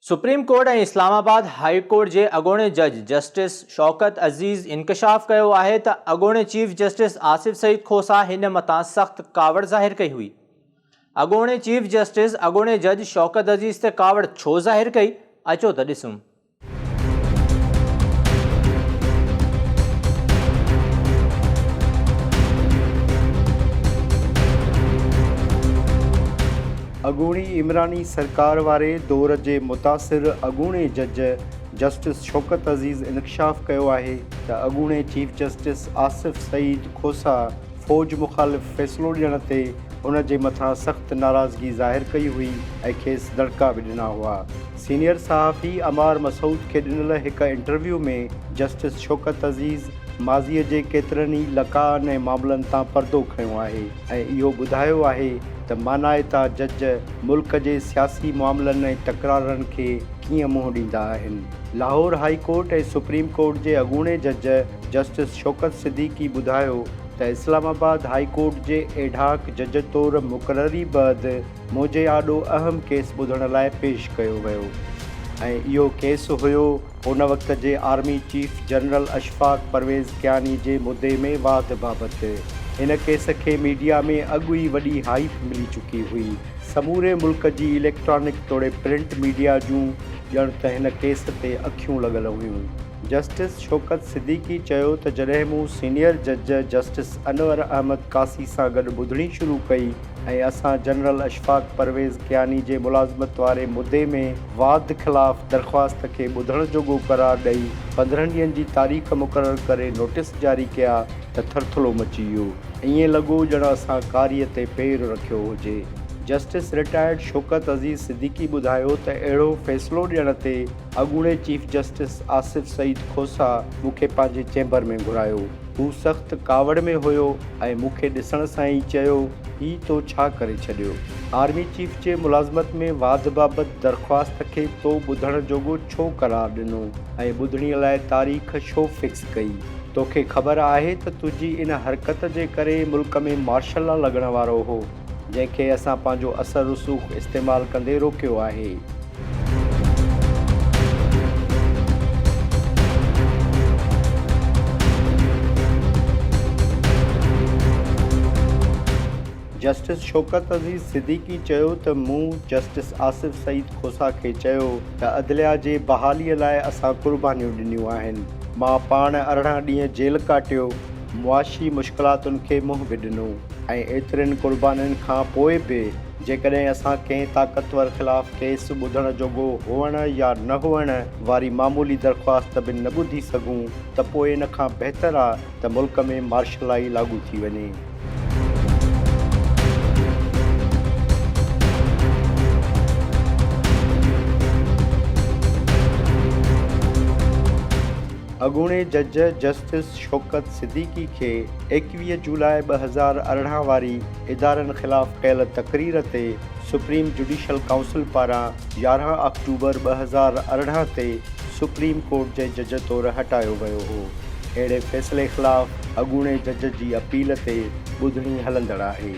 Supreme court ऐं Islamabad high court जे अॻोणे जज justice Shaukat अज़ीज़ इंकशाफ़ कयो आहे त अॻोणे चीफ जस्टिस आसिफ सईद खोसा हिन मथां सख़्त कावड़ ज़ाहिर कई हुई। अॻोणे चीफ जस्टिस अॻोणे जज शौकत अज़ीज़ ते कावड़ छो ज़ाहिर कई, अचो त ॾिसूं। अॻूणी इमरानी सरकार वारे दौर जे मुतासिर अॻूणे जज जस्टिस शौकत अज़ीज़ इंकशाफ़ कयो आहे त अॻूणे चीफ जस्टिस आसिफ सईद खोसा फ़ौज मुख़ालिफ़ फ़ैसिलो ॾियण ते उन जे मथां सख़्त नाराज़गी ज़ाहिर कई हुई ऐं खेसि दड़का बि ॾिना हुआ। सीनियर सहाफ़ी अमार मसूद खे ॾिनल हिकु इंटरव्यू में जस्टिस शौकत अज़ीज़ माज़ीअ जे केतिरनि ई लकान ऐं मामलनि तां परदो खयो आहे ऐं इहो ॿुधायो आहे त मानाइता जज मुल्क जे सियासी मामलनि ऐं तकरारनि खे कीअं मुंहुं ॾींदा आहिनि। लाहौर हाई कोर्ट ऐं सुप्रीम कोर्ट जे अॻूणे जज जस्टिस शौकत सिद्दीकी ॿुधायो त इस्लामाबाद हाई कोर्ट जे एढाक जज तौरु मुक़ररी बैदि मुंहिंजे आॾो अहम केस ॿुधण लाइ पेश कयो वियो ऐं इहो केस हुयो उन वक़्त जे army chief general Ashfaq Parvez Kayani जे मुदे में वाद बाबति। हिन केस खे मीडिया में अॻु ई वॾी हाइप मिली चुकी हुई। समूरे मुल्क जी इलेक्ट्रॉनिक तोड़े प्रिंट मीडिया जूं ॼण त हिन केस ते अखियूं लॻल हुयूं। जस्टिस शौकत सिद्दीकी चयो त जॾहिं मूं सीनियर जज जस्टिस अनवर अहमद कासी सां गॾु ॿुधणी शुरू कई ऐं असां जनरल अशफाक परवेज़ कियानी जे मुलाज़मत वारे मुदे में वाद ख़िलाफ़ दरख़्वास्त खे ॿुधण जोॻो करार ॾेई 15 ॾींहंनि जी तारीख़ मुक़ररु करे नोटिस जारी कया त थरथलो मची वियो। ईअं लॻो ॼण असां कारीअ ते पेर रखियो हुजे। जस्टिस रिटायर्ड शौकत अज़ीज़ सिद्दीकी ॿुधायो त अहिड़ो फ़ैसिलो ॾियण ते अॻूणे चीफ जस्टिस आसिफ सईद खोसा मूंखे पंहिंजे चैम्बर में घुरायो। हू सख़्त कावड़ में हुयो ऐं मूंखे ॾिसण सां ई चयो, हीउ तो छा करे छॾियो? आर्मी चीफ जे मुलाज़मत में वाद बाबति दरख़्वास्त खे तो ॿुधण जोॻो छो करार ॾिनो ऐं ॿुधणीअ लाइ तारीख़ छो फिक्स कई? तोखे ख़बर आहे त तुंहिंजी इन हरकत जे करे मुल्क में मार्शल लॉ लॻण वारो हो, जंहिंखे असां पंहिंजो असर रसूख़ इस्तेमालु कंदे रोकियो आहे। जस्टिस शौकत अज़ीज़ सिद्दीकी चयो त मूं जस्टिस आसिफ सईद खोसा खे चयो त अदलिया जे बहालीअ लाइ असां क़ुर्बानियूं ॾिनियूं आहिनि। मां पाण 18 ॾींहं जेल काटियो, मुआशी मुश्किलातुनि खे मुंहुं बि ॾिनो ऐं एतिरनि क़ुर्बानियुनि खां पोइ बि जेकॾहिं असां कंहिं ताक़तवर ख़िलाफ़ केस ॿुधण जोॻो हुअण या न हुअण वारी मामूली दरख़्वास्त बि न ॿुधी सघूं त पोइ इन खां बहितर आहे त मुल्क में मार्शल लॉ लागू थी वञे। अॻूणे जज जस्टिस शौकत सिद्दीकी खे 21 जुलाई 2018 वारी इदारनि ख़िलाफ़ कयल तक़रीर ते सुप्रीम जुडिशल काउंसिल पारां 11 अक्टूबर 2018 ते सुप्रीम कोर्ट जे जज तौरु हटायो वियो हो। अहिड़े फ़ैसिले ख़िलाफ़ अॻूणे जज जी अपील ते ॿुधणी हलंदड़ आहे।